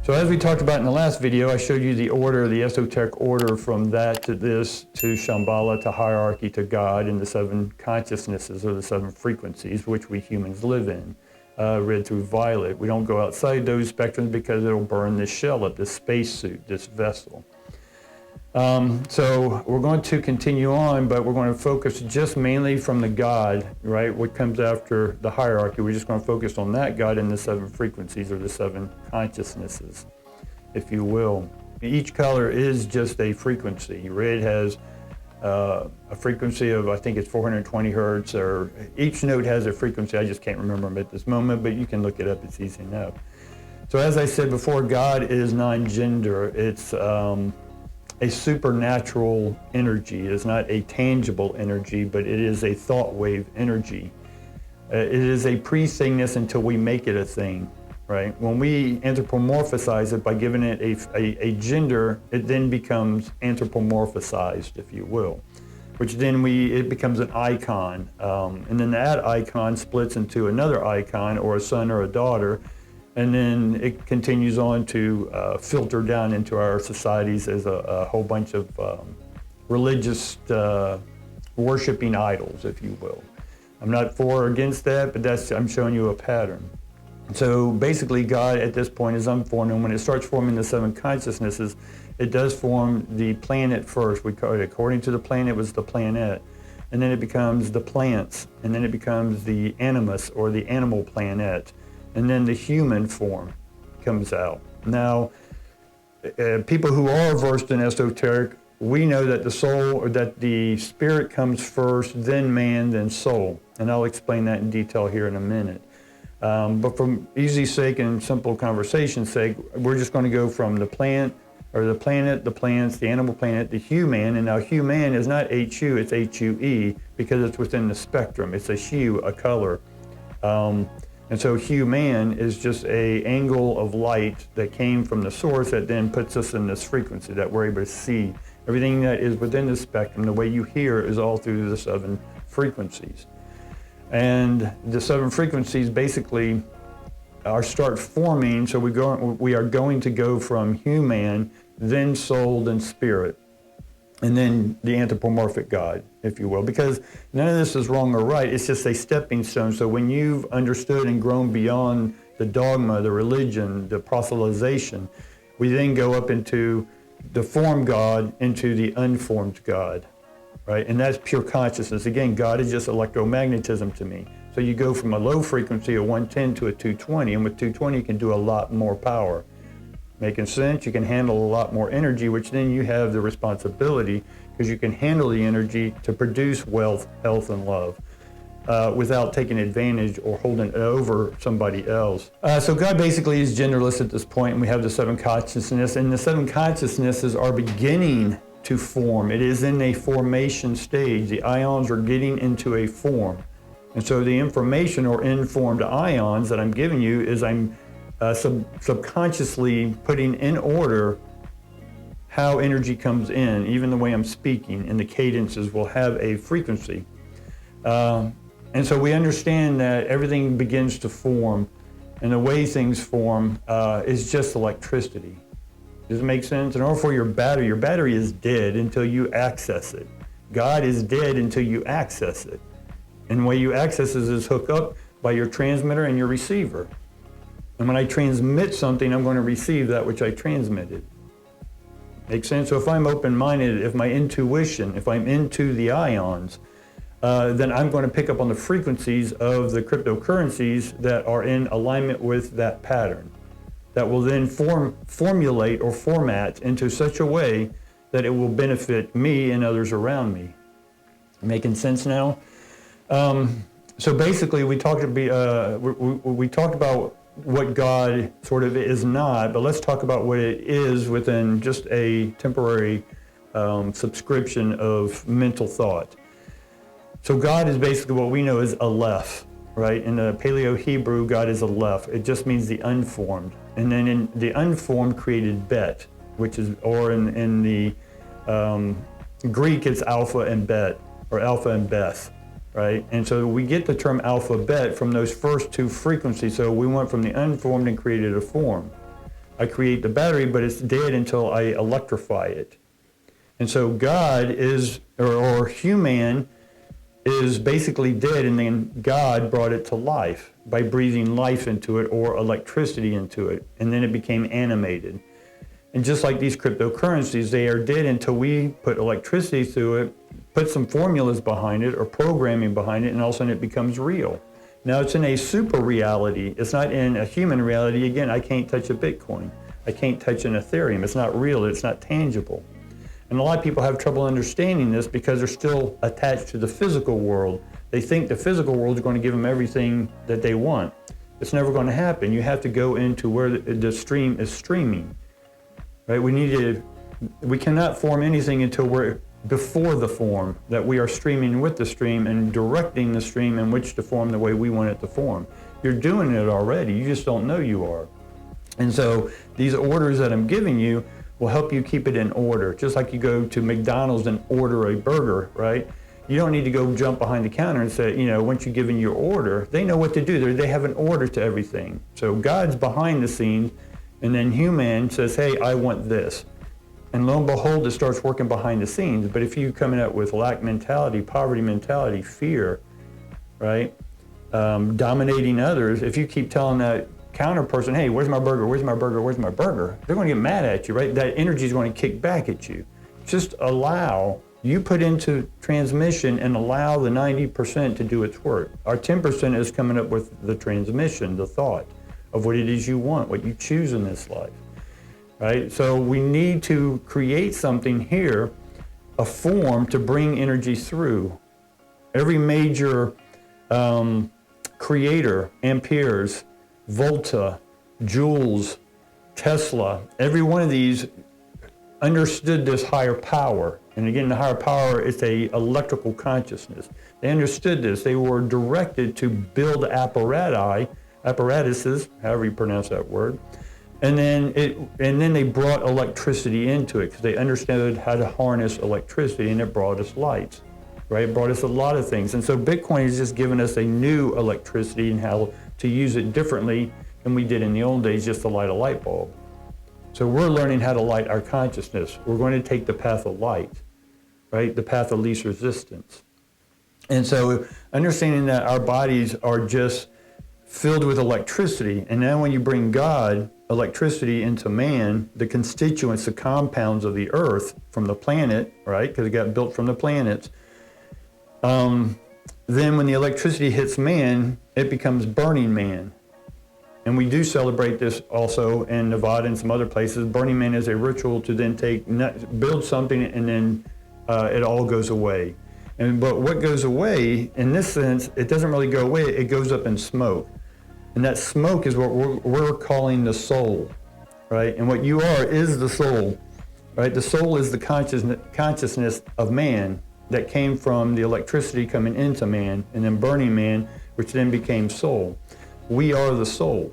So as we talked about in the last video, I showed you the order, the esoteric order from that to this, to Shambhala, to hierarchy, to God, and the 7 consciousnesses or the 7 frequencies which we humans live in, red through violet. We don't go outside those spectrums because it'll burn this shell up, this spacesuit, this vessel. So we're going to continue on, but we're going to focus just mainly from the God, right? What comes after the hierarchy, we're just going to focus on that God and the 7 frequencies or the 7 consciousnesses, if you will. Each color is just a frequency. Red has a frequency of, I think it's 420 hertz, or each note has a frequency. I just can't remember them at this moment, but you can look it up. It's easy enough. So as I said before, God is non-gender. It's a supernatural energy. It is not a tangible energy, but it is a thought wave energy. It is a pre-thingness until we make it a thing, right? When we anthropomorphize it by giving it a gender, it then becomes anthropomorphized, if you will, which then it becomes an icon. And then that icon splits into another icon, or a son or a daughter, and then it continues on to filter down into our societies as a whole bunch of religious worshiping idols, if you will. I'm not for or against that, but I'm showing you a pattern. So basically God at this point is unformed, and when it starts forming the 7 consciousnesses, it does form the planet first. We call it, according to the planet, it was the planet. And then it becomes the plants, and then it becomes the animus, or the animal planet. And then the human form comes out. Now, people who are versed in esoteric, we know that the soul, or that the spirit comes first, then man, then soul. And I'll explain that in detail here in a minute. But for easy's sake and simple conversation's sake, we're just going to go from the plant, or the planet, the plants, the animal planet, the human. And now human is not HU, it's HUE, because it's within the spectrum. It's a hue, a color. And so human is just an angle of light that came from the source that then puts us in this frequency that we're able to see. Everything that is within the spectrum, the way you hear, is all through the 7 frequencies. And the 7 frequencies basically start forming, so we are going to go from human, then soul, then spirit, and then the anthropomorphic God, if you will, because none of this is wrong or right. It's just a stepping stone. So when you've understood and grown beyond the dogma, the religion, the proselytization, we then go up into the formed God, into the unformed God, right? And that's pure consciousness. Again, God is just electromagnetism to me. So you go from a low frequency of 110 to a 220, and with 220 you can do a lot more power. Making sense? You can handle a lot more energy, which then you have the responsibility, because you can handle the energy to produce wealth, health, and love without taking advantage or holding it over somebody else. So God basically is genderless at this point, and we have the 7 consciousnesses, and the 7 consciousnesses are beginning to form. It is in a formation stage. The ions are getting into a form. And so the information or informed ions that I'm giving you is I'm subconsciously putting in order how energy comes in. Even the way I'm speaking and the cadences will have a frequency. And so we understand that everything begins to form, and the way things form is just electricity. Does it make sense? In order for your battery is dead until you access it. God is dead until you access it. And the way you access it is hooked up by your transmitter and your receiver. And when I transmit something, I'm going to receive that which I transmitted. Make sense? So if I'm open-minded, if my intuition, if I'm into the ions, then I'm going to pick up on the frequencies of the cryptocurrencies that are in alignment with that pattern. That will then formulate or format into such a way that it will benefit me and others around me. Making sense now? So basically, we talked about what God sort of is not, but let's talk about what it is within just a temporary subscription of mental thought. So God is basically what we know as Aleph, right? In the Paleo-Hebrew, God is Aleph. It just means the unformed. And then in the unformed created Bet, which is, or in the Greek, it's Alpha and Bet, or Alpha and Beth, right? And so we get the term alphabet from those first 2 frequencies. So we went from the unformed and created a form. I create the battery, but it's dead until I electrify it. And so God is, or human is basically dead, and then God brought it to life by breathing life into it or electricity into it, and then it became animated. And just like these cryptocurrencies, they are dead until we put electricity through it, put some formulas behind it or programming behind it, and all of a sudden it becomes real. Now it's in a super reality. It's not in a human reality. Again, I can't touch a Bitcoin. I can't touch an Ethereum. It's not real. It's not tangible. And a lot of people have trouble understanding this because they're still attached to the physical world. They think the physical world is going to give them everything that they want. It's never going to happen. You have to go into where the stream is streaming. Right? We cannot form anything until we're before the form, that we are streaming with the stream and directing the stream in which to form the way we want it to form. You're doing it already. You just don't know you are. And so these orders that I'm giving you will help you keep it in order. Just like you go to McDonald's and order a burger, right? You don't need to go jump behind the counter and say, once you've given your order, they know what to do. They have an order to everything. So God's behind the scenes, and then human says, hey, I want this. And lo and behold, it starts working behind the scenes. But if you come in with lack mentality, poverty mentality, fear, right? Dominating others, if you keep telling that counter person, hey, where's my burger, where's my burger, where's my burger? They're going to get mad at you, right? That energy is going to kick back at you. Just allow, you put into transmission and allow the 90% to do its work. Our 10% is coming up with the transmission, the thought of what it is you want, what you choose in this life, right? So we need to create something here, a form to bring energy through. Every major creator, amperes, Volta, Joules, Tesla, every one of these understood this higher power. And again, the higher power is a electrical consciousness. They understood this. They were directed to build apparatuses, however you pronounce that word. And then they brought electricity into it because they understood how to harness electricity, and it brought us lights, right? It brought us a lot of things. And so Bitcoin has just given us a new electricity and how to use it differently than we did in the old days, just to light a light bulb. So we're learning how to light our consciousness. We're going to take the path of light, right? The path of least resistance. And so understanding that our bodies are just filled with electricity, and then when you bring God, electricity into man, the constituents, the compounds of the earth from the planet, right? Because it got built from the planets. Then when the electricity hits man, it becomes burning man. And we do celebrate this also in Nevada and some other places. Burning man is a ritual to then build something, and then it all goes away. But what goes away, in this sense, it doesn't really go away, it goes up in smoke. And that smoke is what we're calling the soul, right? And what you are is the soul, right? The soul is the consciousness of man that came from the electricity coming into man, and then burning man, which then became soul. We are the soul.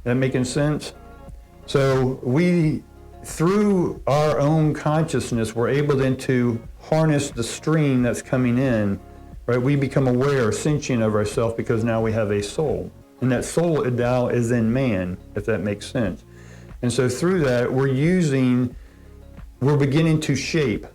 That making sense? So we, through our own consciousness, we're able then to harness the stream that's coming in, right? We become aware, sentient of ourselves, because now we have a soul. And that soul now is in man, if that makes sense. And so through that, we're beginning to shape.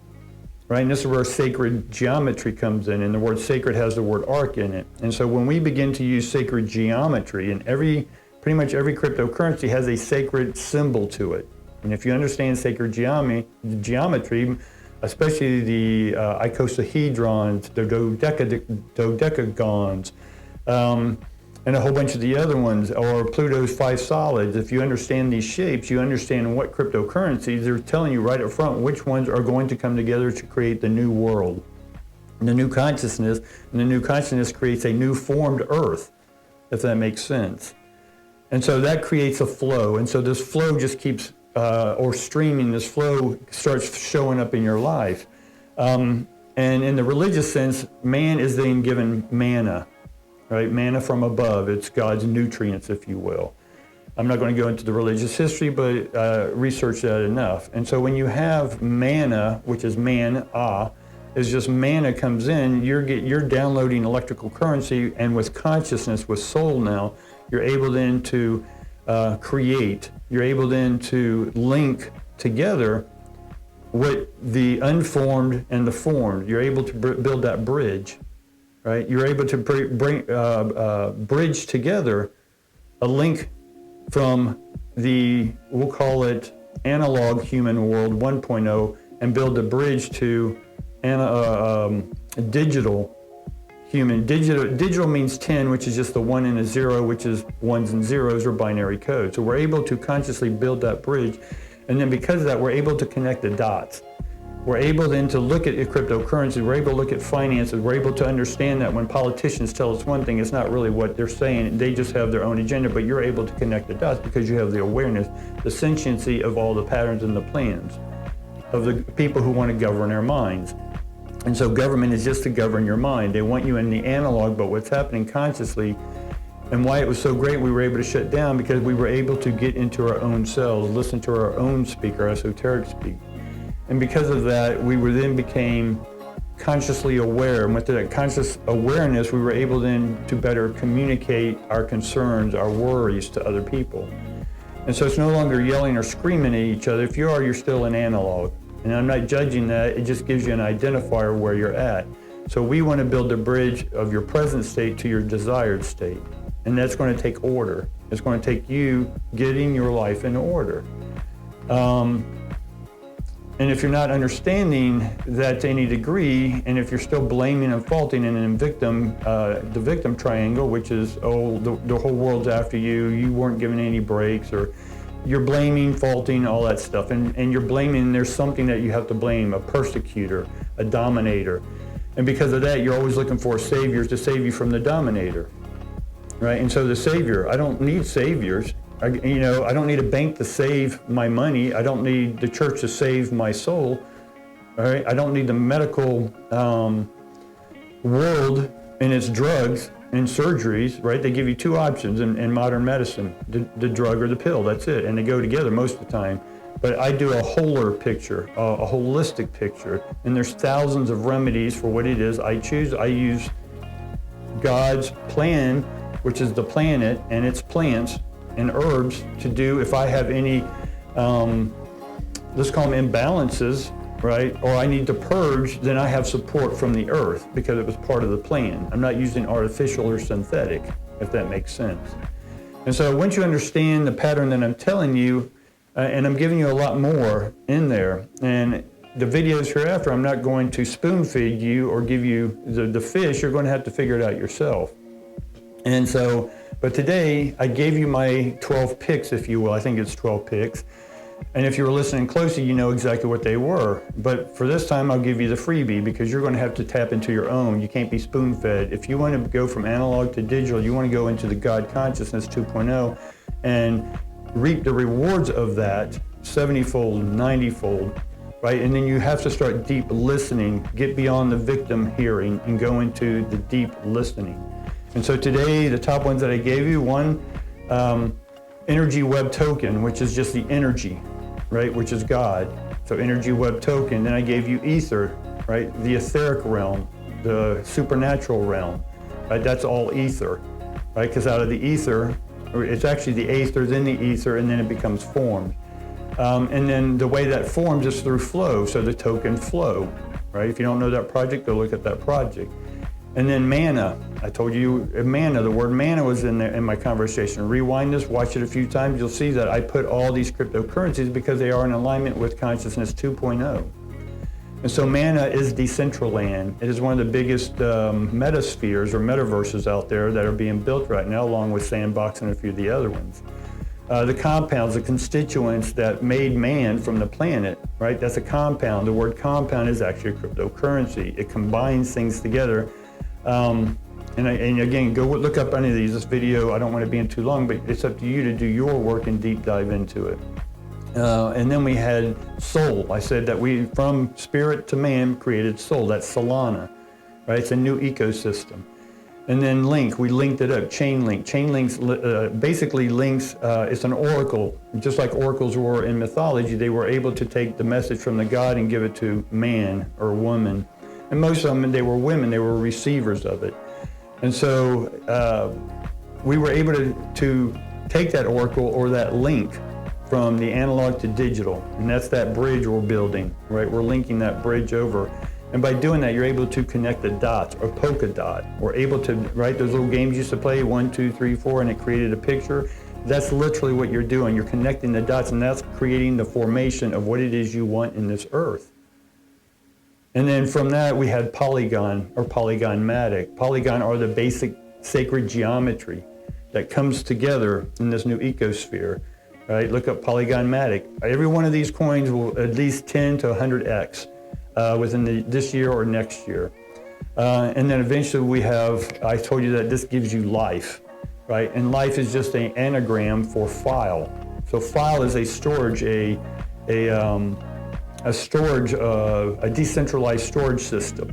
Right, and this is where sacred geometry comes in, and the word sacred has the word arc in it. And so when we begin to use sacred geometry, and pretty much every cryptocurrency has a sacred symbol to it. And if you understand sacred geometry, especially the icosahedrons, the dodecagons, and a whole bunch of the other ones, or Pluto's 5 solids. If you understand these shapes, you understand what cryptocurrencies, they're telling you right up front which ones are going to come together to create the new world, the new consciousness, and the new consciousness creates a new formed earth, if that makes sense. And so that creates a flow, and so this flow just keeps, or streaming, this flow starts showing up in your life. And in the religious sense, man is then given manna. Right, manna from above. It's God's nutrients, if you will. I'm not going to go into the religious history, but research that enough. And so when you have manna, which is is just manna comes in, you're downloading electrical currency, and with consciousness, with soul now, you're able then to create you're able then to link together what the unformed and the formed. You're able to build that bridge, right? You're able to bridge together a link from the, we'll call it analog human world 1.0, and build a bridge to digital human. Digital means 10, which is just the 1 and a 0, which is ones and zeros or binary code. So we're able to consciously build that bridge. And then because of that, we're able to connect the dots. We're able then to look at cryptocurrency. We're able to look at finances. We're able to understand that when politicians tell us one thing, it's not really what they're saying. They just have their own agenda, but you're able to connect the dots because you have the awareness, the sentiency of all the patterns and the plans of the people who want to govern our minds. And so government is just to govern your mind. They want you in the analog, but what's happening consciously, and why it was so great we were able to shut down, because we were able to get into our own selves, listen to our own speak, our esoteric speak. And because of that, we were then became consciously aware. And with that conscious awareness, we were able then to better communicate our concerns, our worries to other people. And so it's no longer yelling or screaming at each other. If you are, you're still in analog. And I'm not judging that, it just gives you an identifier where you're at. So we want to build a bridge of your present state to your desired state. And that's going to take order. It's going to take you getting your life in order. And if you're not understanding that to any degree, and if you're still blaming and faulting and in the victim triangle, which is, the whole world's after you, you weren't given any breaks, or you're blaming, faulting, all that stuff, and you're blaming, there's something that you have to blame, a persecutor, a dominator. And because of that, you're always looking for saviors to save you from the dominator, right? And so the savior, I don't need saviors. I don't need a bank to save my money. I don't need the church to save my soul. All right? I don't need the medical world and its drugs and surgeries, right? They give you two options in modern medicine, the drug or the pill, that's it. And they go together most of the time. But I do a wholer picture, a holistic picture. And there's thousands of remedies for what it is I choose. I use God's plan, which is the planet and its plants, and herbs to do if I have any, let's call them imbalances, right? Or I need to purge, then I have support from the earth because it was part of the plan. I'm not using artificial or synthetic, if that makes sense. And so once you understand the pattern that I'm telling you, and I'm giving you a lot more in there, and the videos hereafter, I'm not going to spoon feed you or give you the fish, you're going to have to figure it out yourself. And so, but today, I gave you my 12 picks, if you will. I think it's 12 picks. And if you were listening closely, you know exactly what they were. But for this time, I'll give you the freebie because you're going to have to tap into your own. You can't be spoon-fed. If you want to go from analog to digital, you want to go into the God Consciousness 2.0 and reap the rewards of that 70-fold, 90-fold, right? And then you have to start deep listening, get beyond the victim hearing, and go into the deep listening. And so today, the top ones that I gave you, one, energy web token, which is just the energy, right, which is God. So energy web token. Then I gave you ether, right, the etheric realm, the supernatural realm, right, that's all ether, right, because out of the ether, it's actually the aether, then the ether, and then it becomes formed. And then the way that forms is through flow, so the token flow, right? If you don't know that project, go look at that project. And then manna. I told you manna, the word manna was in there in my conversation. Rewind this, watch it a few times. You'll see that I put all these cryptocurrencies because they are in alignment with Consciousness 2.0. And so manna is Decentraland. It is one of the biggest metaspheres or metaverses out there that are being built right now, along with Sandbox and a few of the other ones. The compounds, the constituents that made man from the planet, right? That's a compound. The word compound is actually a cryptocurrency. It combines things together. And again, go look up any of these. This video, I don't want to be in too long, but it's up to you to do your work and deep dive into it. And then we had soul. I said that we, from spirit to man, created soul. That's Solana, right? It's a new ecosystem. And then link, we linked it up, chain link. Chain links basically links, it's an oracle. Just like oracles were in mythology, they were able to take the message from the god and give it to man or woman. And most of them, they were women, they were receivers of it. And so we were able to take that oracle or that link, from the analog to digital, and that's that bridge we're building, right? We're linking that bridge over. And by doing that, you're able to connect the dots, or polka dot. We're able to, right, those little games you used to play, 1, 2, 3, 4, and it created a picture. That's literally what you're doing. You're connecting the dots, and that's creating the formation of what it is you want in this earth. And then from that, we had polygon or polygonmatic. Polygon are the basic sacred geometry that comes together in this new ecosphere, right? Look up polygonmatic. Every one of these coins will at least 10 to 100x within this year or next year. And then eventually we have, I told you that this gives you life, right? And life is just an anagram for file. So file is a storage, a decentralized storage system.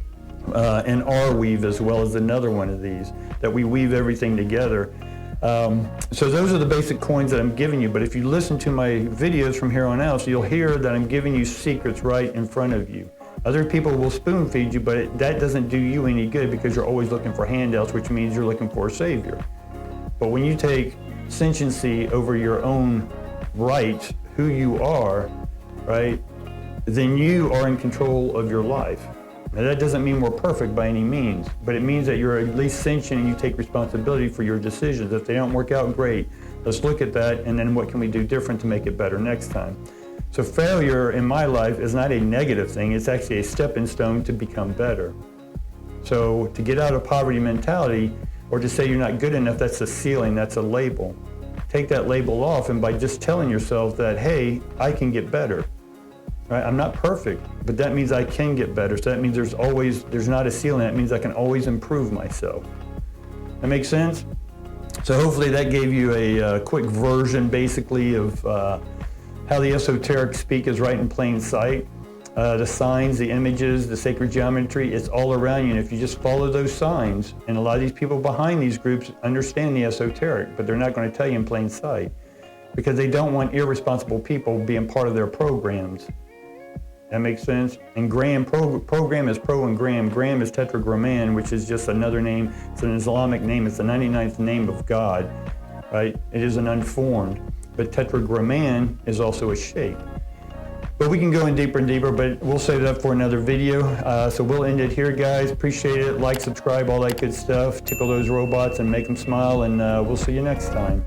And Arweave as well as another one of these, that we weave everything together. So those are the basic coins that I'm giving you, but if you listen to my videos from here on out, so you'll hear that I'm giving you secrets right in front of you. Other people will spoon feed you, but that doesn't do you any good because you're always looking for handouts, which means you're looking for a savior. But when you take sentiency over your own right, who you are, right, then you are in control of your life. Now that doesn't mean we're perfect by any means, but it means that you're at least sentient and you take responsibility for your decisions. If they don't work out, great. Let's look at that, and then what can we do different to make it better next time? So failure in my life is not a negative thing, it's actually a stepping stone to become better. So to get out of poverty mentality, or to say you're not good enough, that's a ceiling, that's a label. Take that label off, and by just telling yourself that, hey, I can get better. Right? I'm not perfect, but that means I can get better. So that means there's not a ceiling. That means I can always improve myself. That makes sense? So hopefully that gave you a quick version, basically, of how the esoteric speak is right in plain sight. The signs, the images, the sacred geometry, it's all around you. And if you just follow those signs, and a lot of these people behind these groups understand the esoteric, but they're not going to tell you in plain sight because they don't want irresponsible people being part of their programs. That makes sense? And program is pro and gram. Gram is tetragramman, which is just another name. It's an Islamic name. It's the 99th name of God, right? It is an unformed. But tetragramman is also a shape. But we can go in deeper and deeper, but we'll save that for another video. So we'll end it here, guys. Appreciate it. Like, subscribe, all that good stuff. Tickle those robots and make them smile, and we'll see you next time.